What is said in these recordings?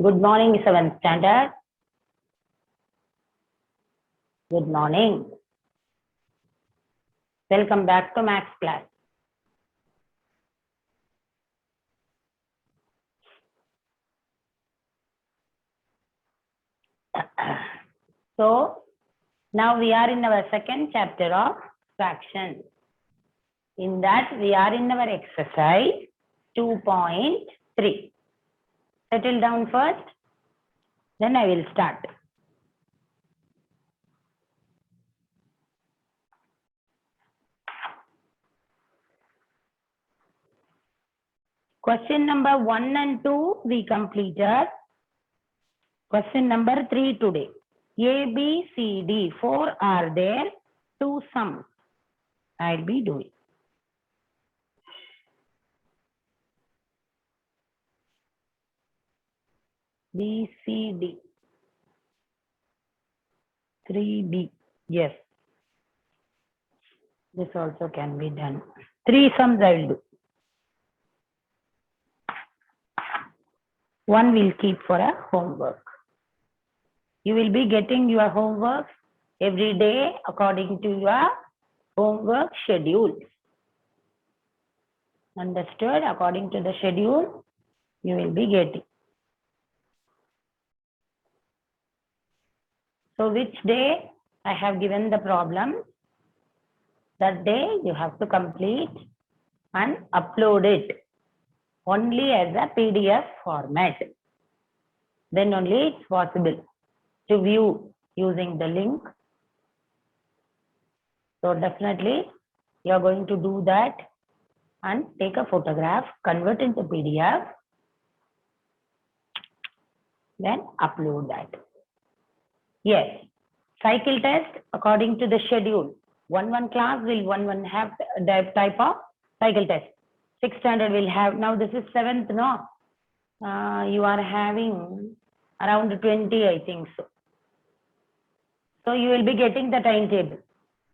Good morning, 7th standard. Good morning. Welcome back to maths class. So, now we are in our second chapter of fraction. In that, we are in our exercise 2.3. Settle down first, then I will start. Question number 1 and 2 we completed. Question number 3 today. A, B, C, D, 4 are there, 2 sums. I'll be doing. B, C, D. 3B. Yes. This also can be done. 3 sums I will do. 1 will keep for a homework. You will be getting your homework every day according to your homework schedule. Understood? According to the schedule, you will be getting. So which day I have given the problem, that day you have to complete and upload it only as a PDF format. Then only it's possible to view using the link. So definitely you are going to do that and take a photograph, convert into PDF, then upload that. Yes, cycle test according to the schedule. 1 class will have that type of cycle test. 6th standard will have, now this is 7th, no? You are having around 20, I think so. So you will be getting the timetable.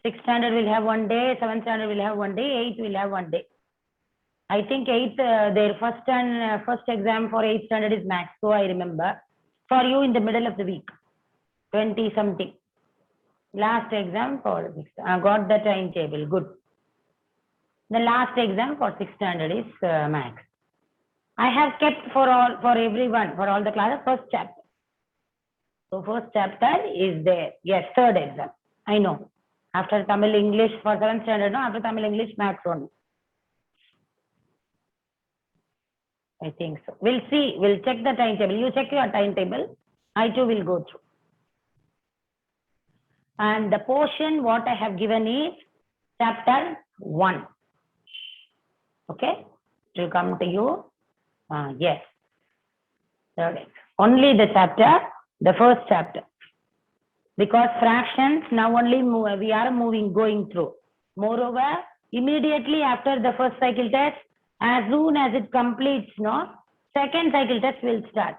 6th standard will have 1 day, 7th standard will have 1 day, 8th will have 1 day. I think 8th, their first exam for 8th standard is maths, so I remember. For you in the middle of the week, 20 something. Last exam for 6th. I got the timetable, good. The last exam for 6th standard is maths. I have kept for everyone, for all the classes, first chapter. So first chapter is there. Yes, 3rd exam. I know. After Tamil English for 7th standard, no, after Tamil English maths only. I think so. We'll see. We'll check the timetable. You check your timetable. I too will go through. And the portion what I have given is chapter 1. Okay? It will come to you. Yes. Only the chapter, the first chapter. Because fractions now only we are going through. Moreover, immediately after the first cycle test, as soon as it completes, no, second cycle test will start.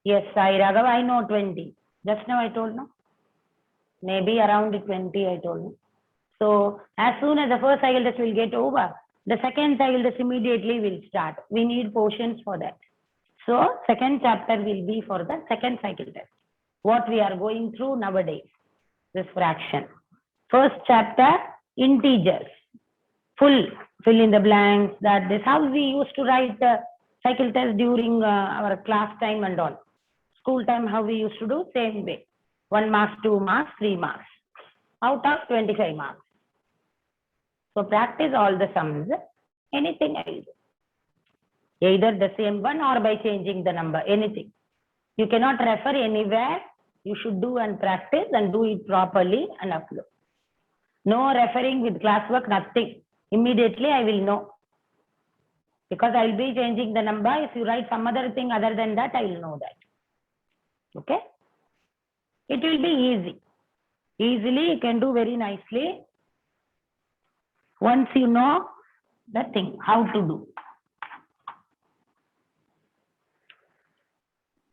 Yes, Raghav, I know 20. Just now I told, no? Maybe around 20 I told you. So as soon as the first cycle test will get over, the second cycle test immediately will start. We need portions for that. So second chapter will be for the second cycle test. What we are going through nowadays, this fraction. First chapter, integers. Fill in the blanks, that this how we used to write the cycle test during our class time and all. School time, how we used to do, same way. 1 marks, 2 marks, 3 marks. Out of 25 marks. So practice all the sums. Anything I will do. Either the same one or by changing the number. Anything. You cannot refer anywhere. You should do and practice and do it properly and upload. No referring with classwork, nothing. Immediately I will know. Because I will be changing the number. If you write some other thing other than that, I will know that. Okay? It will be easy. Easily you can do very nicely. Once you know the thing, how to do.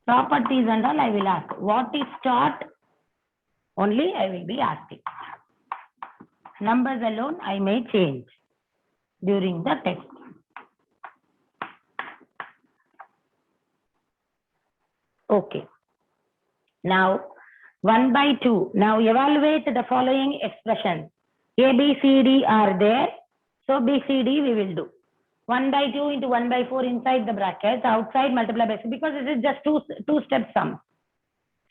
Properties and all I will ask. What is taught? Only I will be asking. Numbers alone I may change during the test. Okay. Now 1 by 2. Now evaluate the following expressions. A, B, C, D are there. So B, C, D we will do. 1 by 2 into 1 by 4 inside the brackets, outside multiply by C, because it is just two step sum.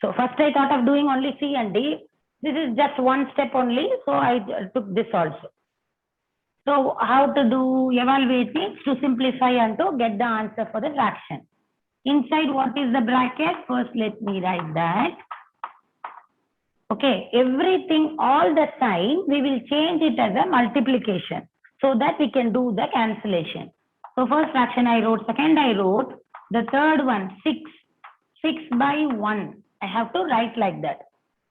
So first I thought of doing only C and D. This is just one step only. So I took this also. So how to do evaluate means to simplify and to get the answer for the fraction. Inside what is the bracket? First let me write that. Okay, everything, all the sign, we will change it as a multiplication so that we can do the cancellation. So first fraction I wrote, second I wrote, the third one 6, 6 by 1. I have to write like that.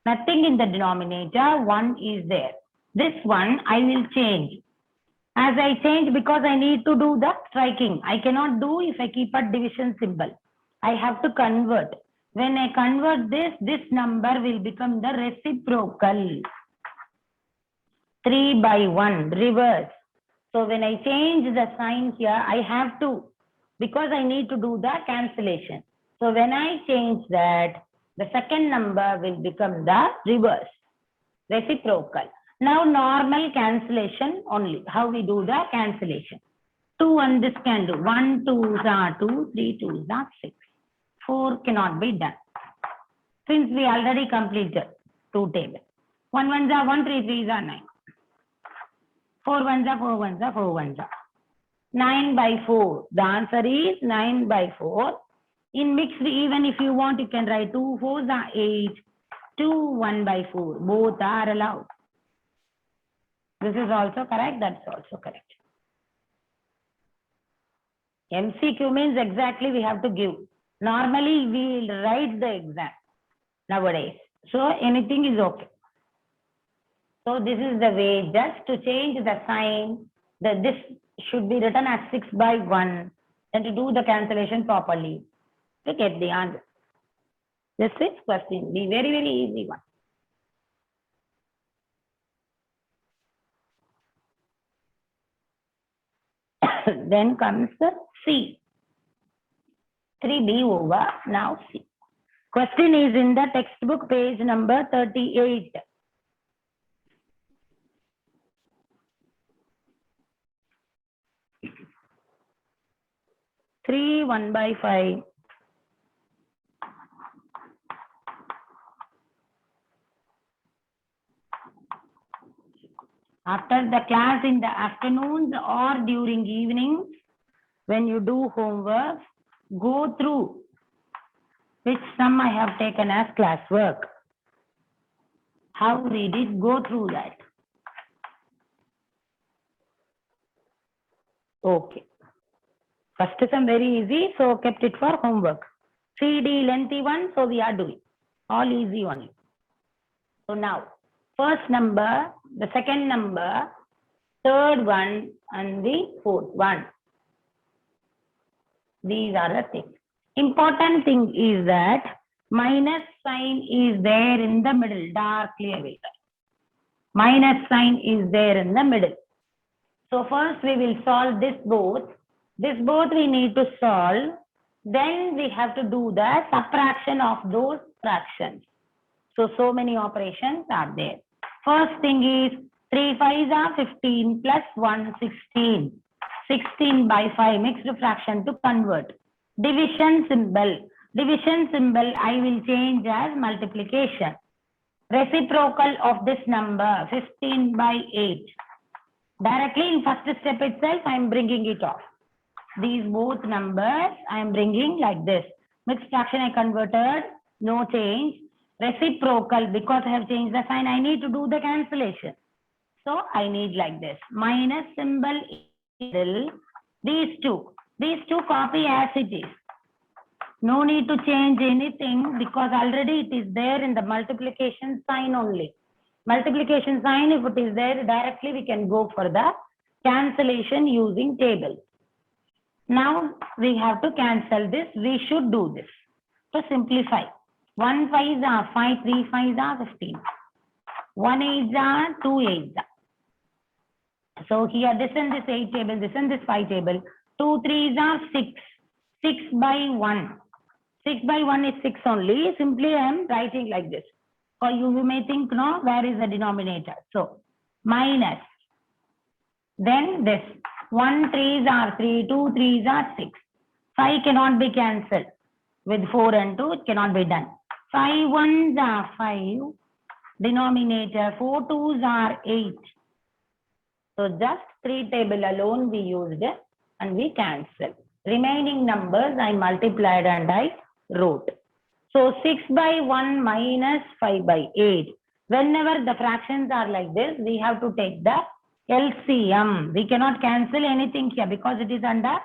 Nothing in the denominator, 1 is there. This one I will change. As I change, because I need to do the striking. I cannot do if I keep a division symbol. I have to convert. When I convert this number will become the reciprocal. 3 by 1, reverse. So when I change the sign here, I have to, because I need to do the cancellation. So when I change that, the second number will become the reverse, reciprocal. Now normal cancellation only. How we do the cancellation? 2 and this can do. 1 2s are 2, 3 2s are 6. 4 cannot be done. Since we already completed 2 tables. 1 1s are 1, 3 3s are 9. 4 1s are 4 1s are 4 1s are. 9 by 4. The answer is 9 by 4. In mixed, even if you want, you can write 2 4s are 8. 2 1 by 4. Both are allowed. This is also correct. That's also correct. MCQ means exactly we have to give. Normally, we will write the exam nowadays. So, anything is okay. So, this is the way just to change the sign. This should be written as 6 by 1. And to do the cancellation properly. To get the answer. This is question. Be very, very easy one. Then comes the C. 3B over, now C. Question is in the textbook page number 38. Three 1 by 5. After the class in the afternoons or during evenings, when you do homework, go through which sum I have taken as classwork. How we did go through that. Okay. First sum very easy, so kept it for homework. CD lengthy one, so we are doing. All easy only. So now, first number, the second number, third one, and the fourth one. These are the things. Important thing is that minus sign is there in the middle, darkly I will write. Minus sign is there in the middle. So first we will solve this both. This both we need to solve. Then we have to do the subtraction of those fractions. So many operations are there. First thing is 3 5s are 15 plus 1 16. 16 by 5 mixed fraction to convert. Division symbol. Division symbol I will change as multiplication. Reciprocal of this number 15 by 8. Directly in first step itself I am bringing it off. These both numbers I am bringing like this. Mixed fraction I converted, no change. Reciprocal, because I have changed the sign, I need to do the cancellation. So I need like this. Minus symbol is these two copy as it is. No need to change anything because already it is there in the multiplication sign only. Multiplication sign, if it is there, directly we can go for the cancellation using table. Now we have to cancel this. We should do this to simplify. 1 5s are 5, 3 5s are 15. 1 8s are 2 8s are. So here this and this 8 table, this and this 5 table. 2 3s are 6. 6 by 1. 6 by 1 is 6 only. Simply I am writing like this. Or you may think, no, where is the denominator? So, minus. Then this. 1 3s are 3, 2 3s are 6. 5 cannot be cancelled. With 4 and 2, it cannot be done. 5 1s are 5. Denominator 4 2s are 8. So just 3 table alone we used and we cancelled. Remaining numbers I multiplied and I wrote. So 6 by 1 minus 5 by 8. Whenever the fractions are like this, we have to take the LCM. We cannot cancel anything here because it is under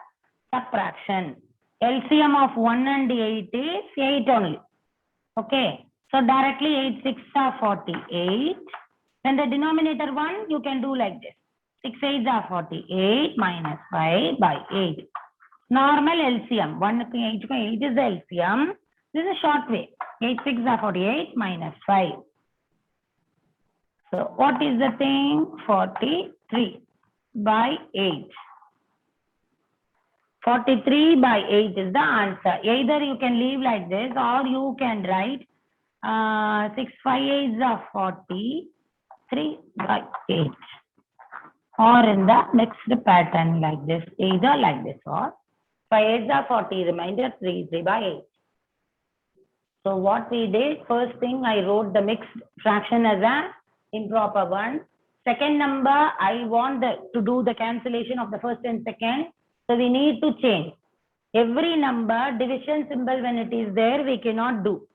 subtraction. LCM of 1 and 8 is 8 only. Okay. So directly 8 6 are 48. When the denominator 1, you can do like this. 6 8 are 48 minus 5 by 8. Normal LCM. 1 to 8 to 8 is the LCM. This is a short way. 8 6 are 48 minus 5. So what is the thing? 43 by 8. 43 by 8 is the answer. Either you can leave like this or you can write 6 5 8 are 43 by 8. Or in the next pattern like this. Either like this or 5 8 are 40. Remainder 3 3 by 8. So what we did, first thing I wrote the mixed fraction as an improper one. Second number, I want to do the cancellation of the first and second. So we need to change. Every number, division symbol when it is there, we cannot do.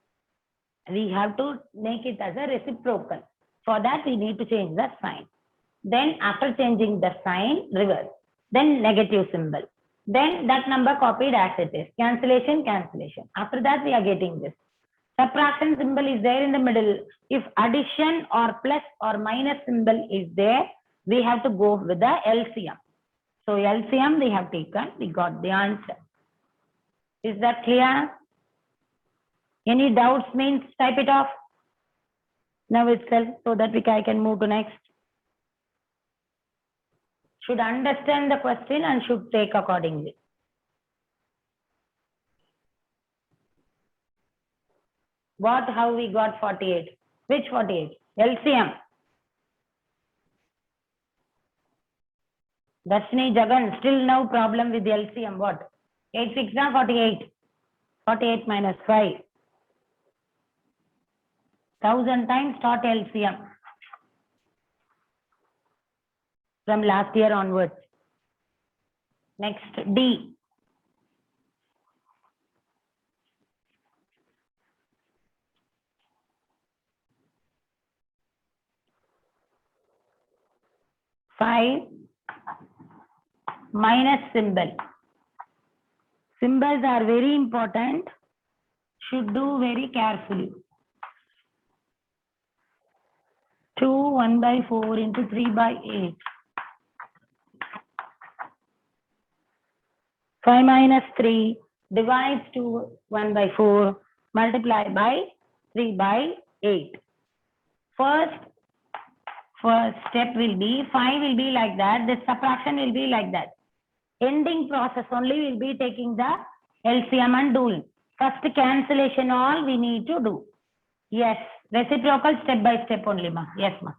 We have to make it as a reciprocal. For that, we need to change the sign. Then after changing the sign, reverse. Then negative symbol. Then that number copied as it is. Cancellation, cancellation. After that, we are getting this. Subtraction symbol is there in the middle. If addition or plus or minus symbol is there, we have to go with the LCM. So LCM we have taken, we got the answer. Is that clear? Any doubts means type it off now itself so that I can move to next. Should understand the question and should take accordingly. What, how we got 48? Which 48? LCM. Darshini, Jagan, still no problem with the LCM. What? 8 6 are 48. 48 minus 5. 1000 times taught LCM. From last year onwards. Next, D. Five minus symbol. Symbols are very important. Should do very carefully. 2 1 by 4 into 3 by 8. 5 minus 3 divides to 1 by 4 multiply by 3 by 8. First step will be 5 will be like that. This subtraction will be like that. Ending process only will be taking the LCM and doing. First cancellation all we need to do. Yes, reciprocal step by step only ma. Yes ma.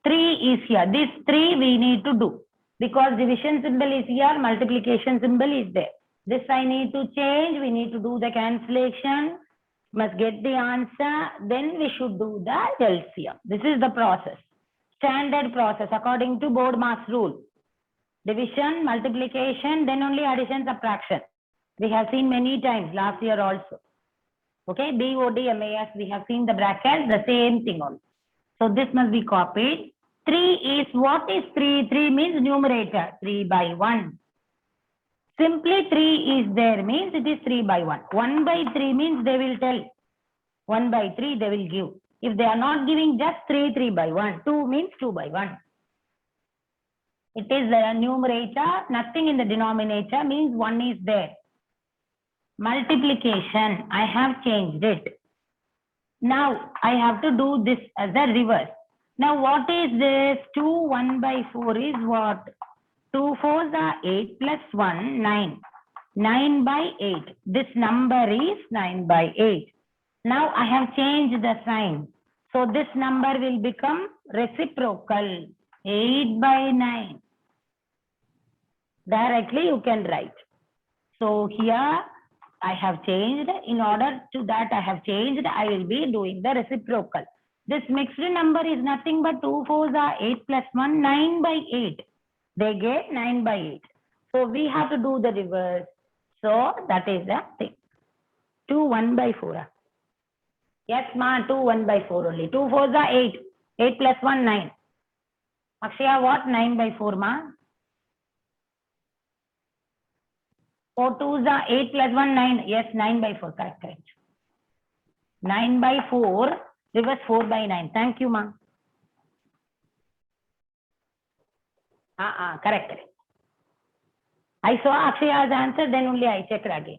3 is here. This 3 we need to do. Because division symbol is here, multiplication symbol is there. This I need to change. We need to do the cancellation. Must get the answer. Then we should do the LCM. This is the process. Standard process according to board marks rule. Division, multiplication, then only addition, subtraction. We have seen many times last year also. Okay, BOD, MAS, we have seen the bracket, the same thing only. So this must be copied. 3 is, what is 3? 3 means numerator, 3 by 1. Simply 3 is there means it is 3 by 1. 1 by 3 means they will tell. 1 by 3 they will give. If they are not giving just 3, 3 by 1. 2 means 2 by 1. It is the numerator, nothing in the denominator means 1 is there. Multiplication, I have changed it. Now, I have to do this as a reverse. Now, what is this? 2, 1 by 4 is what? 2 4s are 8 plus 1, 9. 9 by 8. This number is 9 by 8. Now I have changed the sign. So this number will become reciprocal. 8 by 9. Directly you can write. So here I have changed. In order to that I have changed, I will be doing the reciprocal. This mixed number is nothing but 2 4s are 8 plus 1, 9 by 8. They get 9 by 8. So we have to do the reverse. So that is the thing. 2 1 by 4. Yes, ma, 2 1 by 4 only. 2 4s are 8. 8 plus 1, 9. Akshaya, what? 9 by 4, ma? 4 2s are 8 plus 1, 9. Yes, 9 by 4. Correct, correct. 9 by 4. Reverse 4 by 9. Thank you, ma. Correct, correct. I saw Akshaya's answer, then only I checked again.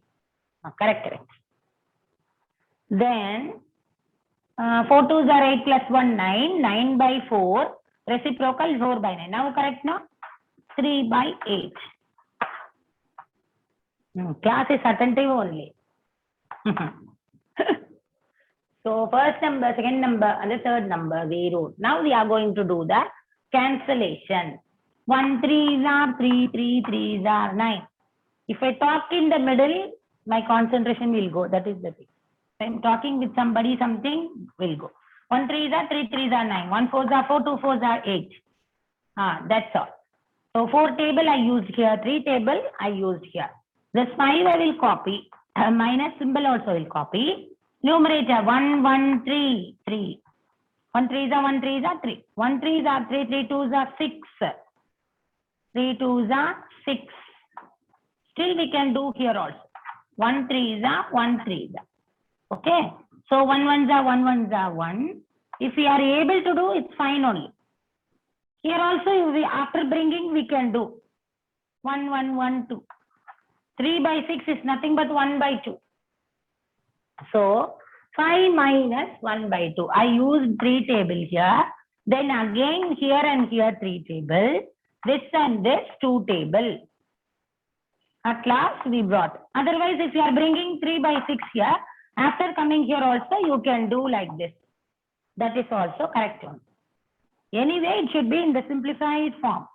Correct, correct. Then 4 2s are 8 plus 1, 9. 9 by 4. Reciprocal 4 by 9. Now correct, no? 3 by 8. Class is attentive only. So first number, second number, and the third number we wrote. Now we are going to do the cancellation. 1 3s are 3, 3 3s are 9. If I talk in the middle, my concentration will go. That is the thing. If I am talking with somebody, something will go. 1 3s are 3, 3s are 9. 1 4s are 4, 2 4s are 8. That's all. So 4 table I used here, 3 table I used here. This 5 I will copy. Minus symbol also will copy. Numerator 1 1 3 3. 1 3s are 1 3s are 3. 1 3s are 3, 3 2s are 6. 3 2s are 6. Still we can do here also. 1 3s are 1 3s are. Okay. So 1 1s are 1 1s are 1. If we are able to do, it's fine only. Here also, after bringing, we can do 1 1 1 2. 3 by 6 is nothing but 1 by 2. So 5 minus 1 by 2. I used 3 table here. Then again here and here 3 table. This and this 2 table. At last we brought. Otherwise, if you are bringing 3 by 6 here, after coming here also you can do like this. That is also correct one. Anyway, it should be in the simplified form.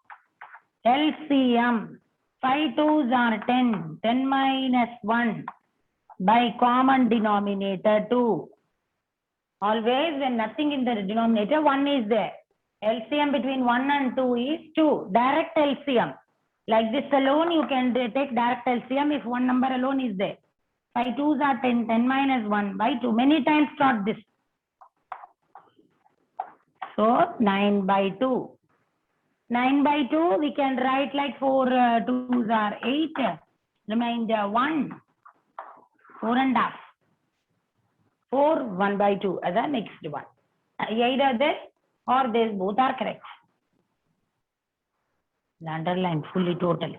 LCM. 5 2s are 10. 10 minus 1 by common denominator 2. Always when nothing in the denominator, 1 is there. LCM between 1 and 2 is 2. Direct LCM. Like this alone, you can take direct LCM if one number alone is there. 5 2s are 10. 10 minus 1 by 2. Many times start this. So 9 by 2. 9 by 2, we can write like 4 2s are 8. Remainder 1. 4 and a half. 4 1 by 2 as a mixed one. Either this or this, both are correct. Underline fully totally.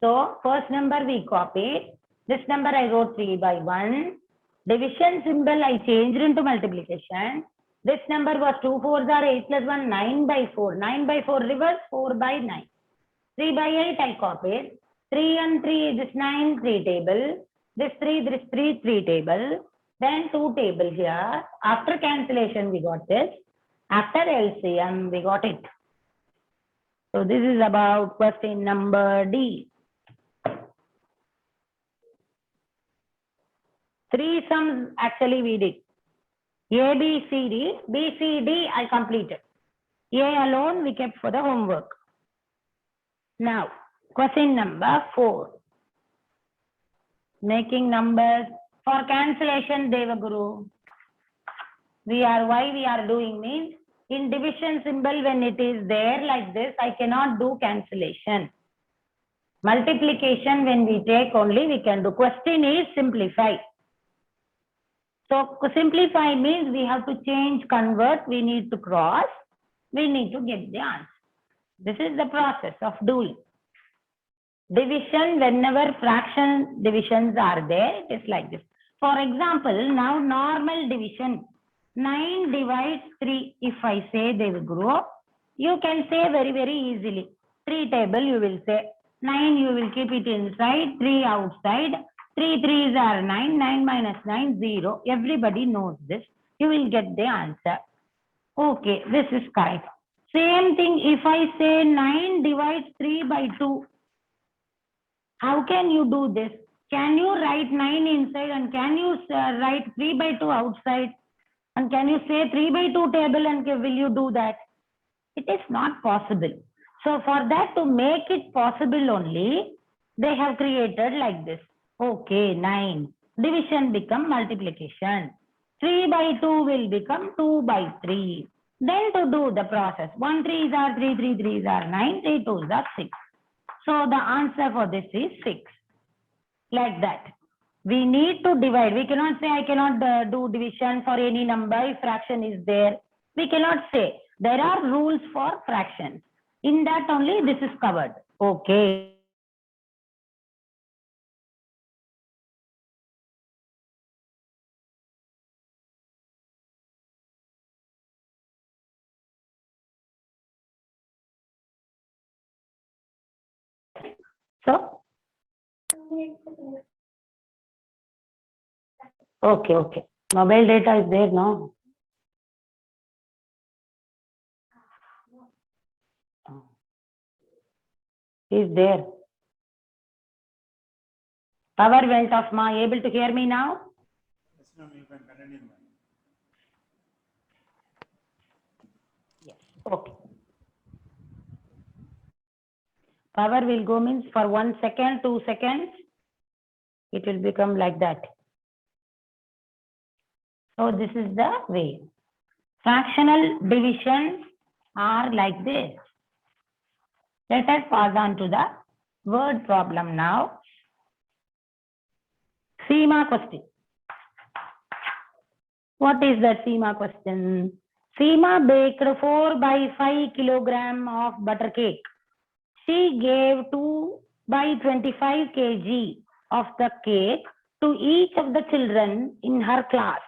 So first number we copied. This number I wrote 3 by 1. Division symbol I changed into multiplication. This number was 2 4s are 8 plus 1, 9 by 4. 9 by 4 reverse, 4 by 9. 3 by 8 I copied. 3 and 3, this 9, 3 table. This 3 table. Then 2 table here. After cancellation we got this. After LCM we got it. So this is about question number D. 3 sums actually we did. A, B, C, D. B, C, D I completed. A alone we kept for the homework. Now, question number 4. Making numbers for cancellation, Devaguru. Why we are doing means, in division symbol when it is there like this, I cannot do cancellation. Multiplication when we take only we can do. Question is simplify. So simplify means we have to change, convert, we need to cross, we need to get the answer. This is the process of doing. Division, whenever fraction divisions are there, it is like this. For example, now normal division, 9 divides 3. If I say they will grow, you can say very, very easily. 3 table you will say. 9 you will keep it inside, 3 outside. 3 3s are 9, 9 minus 9, 0. Everybody knows this. You will get the answer. Okay, this is correct. Same thing if I say 9 divides 3 by 2. How can you do this? Can you write 9 inside and can you write 3 by 2 outside? And can you say 3 by 2 table and will you do that? It is not possible. So for that to make it possible only, they have created like this. Okay, 9. Division become multiplication. 3 by 2 will become 2 by 3. Then to do the process, 1 3s are 3, 3 3s are 9, 3 2s are 6. So the answer for this is 6. Like that. We need to divide. We cannot say I cannot do division for any number if fraction is there. We cannot say. There are rules for fractions. In that only this is covered. Okay. So, okay. Mobile data is there, no? Is there. Power went off, ma. Able to hear me now? Yes, ma'am, you can continue, ma'am. Yes. Okay. Power will go means for 1 second, 2 seconds, it will become like that. So this is the way. Fractional divisions are like this. Let us pass on to the word problem now. Seema question. What is the Seema question? Seema baked 4 by 5 kilogram of butter cake. She gave 2 by 25 kg of the cake to each of the children in her class.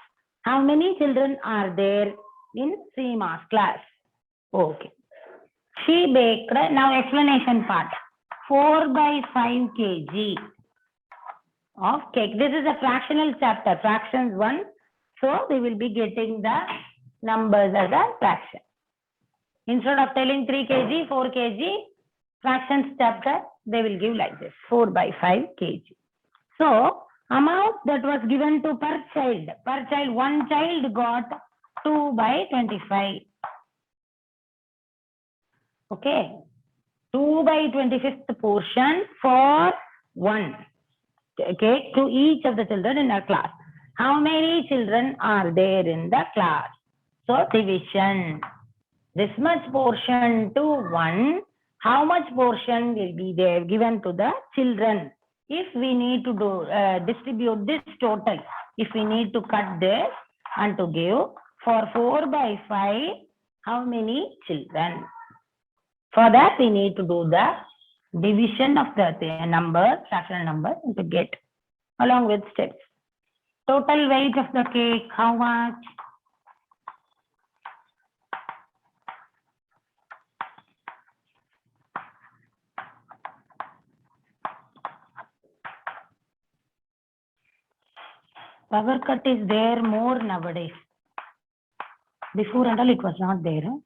How many children are there in Seema's class? Okay. She baked, now explanation part, 4 by 5 kg of cake. This is a fractional chapter, fractions 1. So we will be getting the numbers as a fraction. Instead of telling 3 kg, 4 kg, fractions chapter, they will give like this, 4 by 5 kg. So amount that was given to per child, one child got 2 by 25. Okay, 2 by 25th portion for 1. Okay, to each of the children in our class. How many children are there in the class? So division. This much portion to 1. How much portion will be there given to the children? If we need to do distribute this total, if we need to cut this and to give for 4 by 5, how many children? For that, we need to do the division of the number, fractional number, and to get along with steps. Total weight of the cake, how much? Power cut is there more nowadays. Before and all, it was not there. Huh?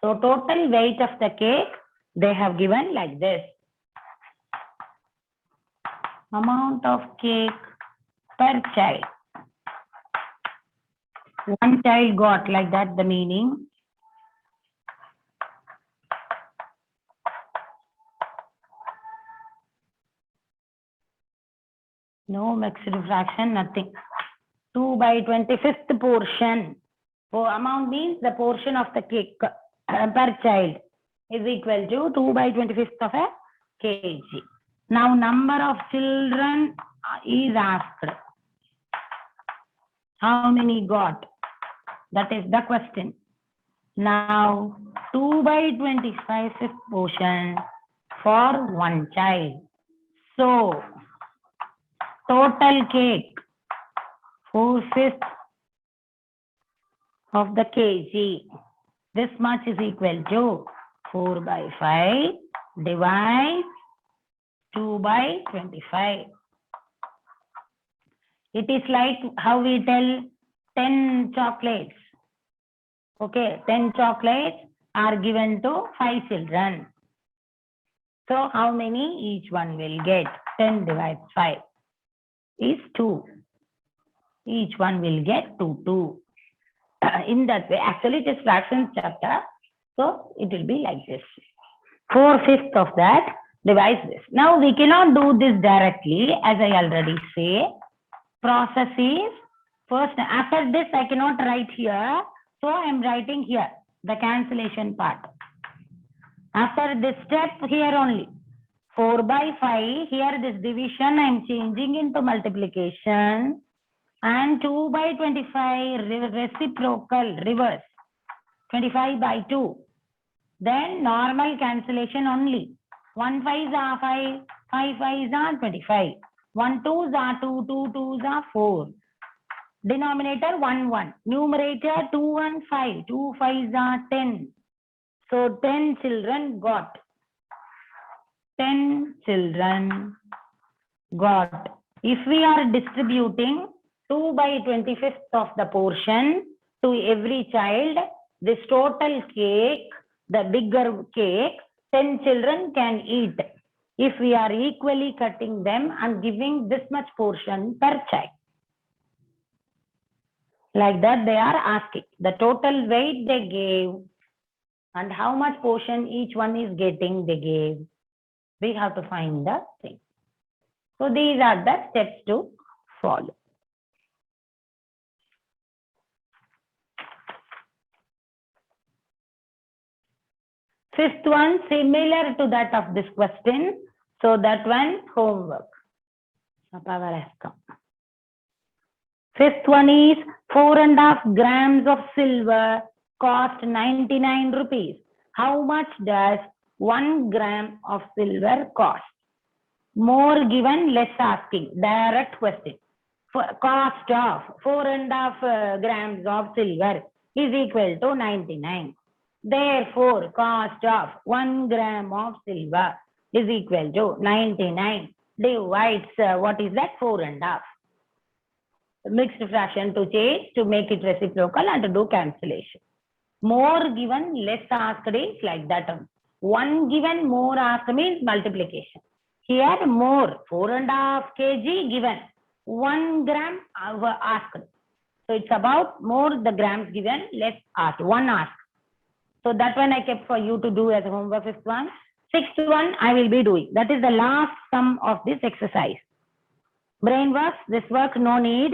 So total weight of the cake, they have given like this. Amount of cake per child. One child got like that, the meaning. No mixed fraction, nothing. 2 by 25th portion. So amount means the portion of the cake per child is equal to 2 by 25th of a kg. Now number of children is asked. How many got? That is the question. Now 2 by 25th portion for one child. So total cake 4/5 of the kg. This much is equal to 4 by 5 divide 2 by 25. It is like how we tell 10 chocolates. Okay, 10 chocolates are given to 5 children. So how many each one will get? 10 divides 5 is 2. Each one will get 2. In that way, actually it is fractions chapter. So it will be like this. 4/5 of that divides this. Now we cannot do this directly, as I already say. Process is first, after this I cannot write here. So I am writing here, the cancellation part. After this step here only, 4 by 5, here this division I am changing into multiplication, and 2 by 25 reciprocal reverse, 25 by 2. Then normal cancellation only. 1 5s are 5, 5 5s are 25. 1 2s are 2, 2 2s are 4. Denominator 1 1. Numerator 2 and 5. 2 5s are 10. So 10 children got. 10 children got. If we are distributing 2 by 25th of the portion to every child, this total cake, the bigger cake, 10 children can eat. If we are equally cutting them and giving this much portion per child. Like that they are asking. The total weight they gave and how much portion each one is getting they gave. We have to find the thing. So these are the steps to follow. Fifth one, similar to that of this question. So that one, homework. Power has come. Fifth one is 4.5 grams of silver cost 99 rupees. How much does 1 gram of silver cost? More given, less asking. Direct question. Cost of 4.5 grams of silver is equal to 99. Therefore, cost of 1 gram of silver is equal to 99 divides, what is that? 4.5. Mixed fraction to change, to make it reciprocal and to do cancellation. More given, less asked is like that. 1 given, more asked means multiplication. Here more, 4.5 kg given, 1 gram asked. So it's about more the grams given, less asked, 1 asked. So that one I kept for you to do as homework. Fifth one. Sixth one I will be doing. That is the last sum of this exercise. Brain works, this work no need.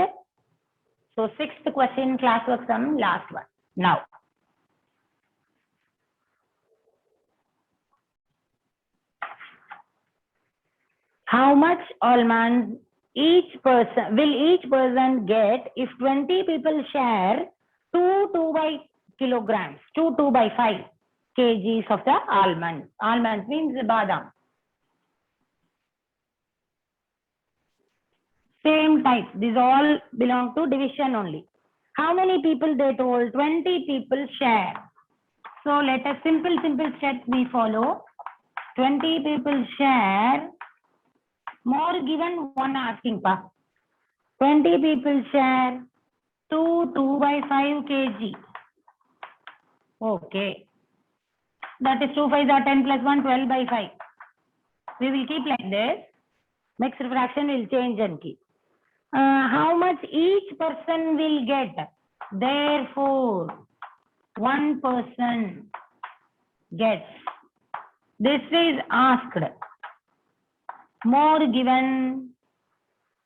So sixth question, classwork sum, last one. Now. How much almonds will each person get if 20 people share 2 by kilograms, 2 by 5 kgs of the almonds. Almonds means badam. Same type. These all belong to division only. How many people they told? 20 people share. So let us simple steps we follow. 20 people share. More given, 1 asking pa. 20 people share 2 by 5 kg. Okay. That is 2 5s are 10 plus 1, 12 by 5. We will keep like this. Mixed fraction will change and keep. How much each person will get? Therefore, 1 person gets. This is asked. More given,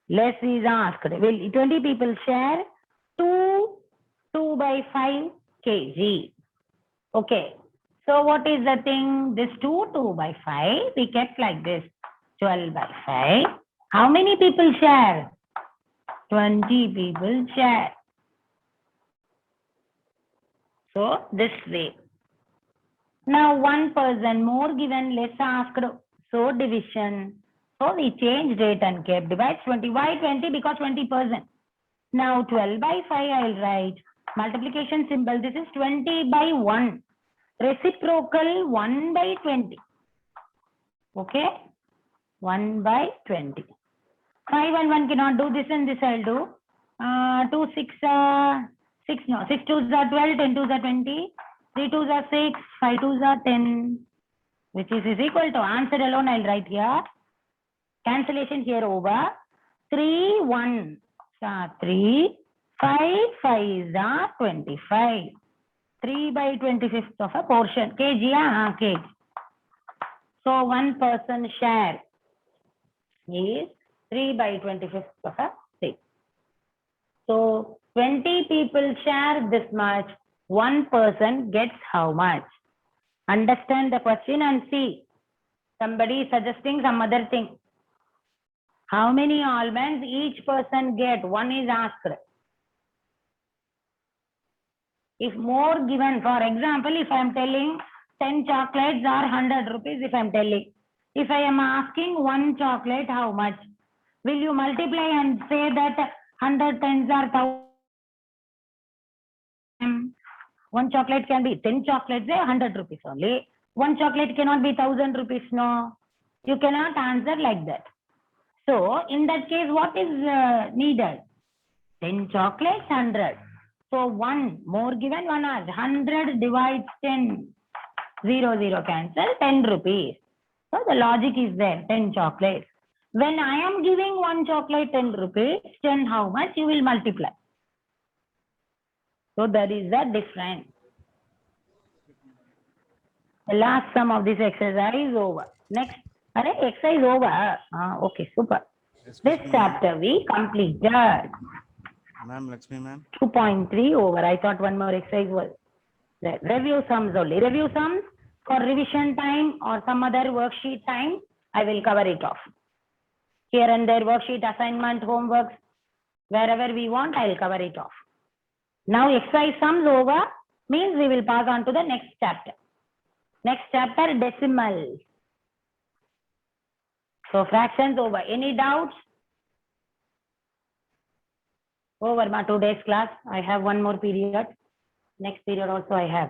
less is asked. Will 20 people share 2 by 5 kg. Okay. So what is the thing? This 2 by 5, we kept like this. 12 by 5. How many people share? 20 people share. So this way. Now 1 person, more given, less asked. So division. So we changed it and kept divides 20. Why 20? Because 20%. Now 12 by 5 I will write. Multiplication symbol. This is 20 by 1. Reciprocal 1 by 20. Okay. 1 by 20. 5 and 1 cannot do this and this I'll do. 2, 6, 6 no. 6 2s are 12, 10 2s are 20. 3 2s are 6, 5 2s are 10. Which is equal to, answer alone I'll write here. Cancellation here over. 3 1 3. 5 5 are 25. 3 by 25th of a portion. Kg, kg. So 1 person share is 3 by 25th of a 6. So 20 people share this much. 1 person gets how much? Understand the question and see. Somebody is suggesting some other thing. How many almonds each person get? One is asked. If more given, for example, if I am telling 10 chocolates are 100 rupees, if I am telling. If I am asking 1 chocolate, how much? Will you multiply and say that 100 tens are 1000? 1 chocolate can be 10 chocolates, 100 rupees only. 1 chocolate cannot be 1000 rupees, no. You cannot answer like that. So, in that case, what is needed? 10 chocolates, 100. So, 1 more given, 1 hour. 100 divides 10. 0, 0 cancel, 10 rupees. So, the logic is there, 10 chocolates. When I am giving 1 chocolate 10 rupees, 10 how much? You will multiply. So, there is a difference. The last sum of this exercise is over. Next, exercise over. Okay, super. This chapter we completed. Ma'am, Lakshmi ma'am. 2.3 over. I thought one more exercise was there. Review sums only. Review sums for revision time or some other worksheet time, I will cover it off. Here and there, worksheet, assignment, homeworks, wherever we want, I will cover it off. Now, exercise sums over means we will pass on to the next chapter. Next chapter, decimal. So, fractions over. Any doubts? Over my today's class. I have one more period. Next period also I have.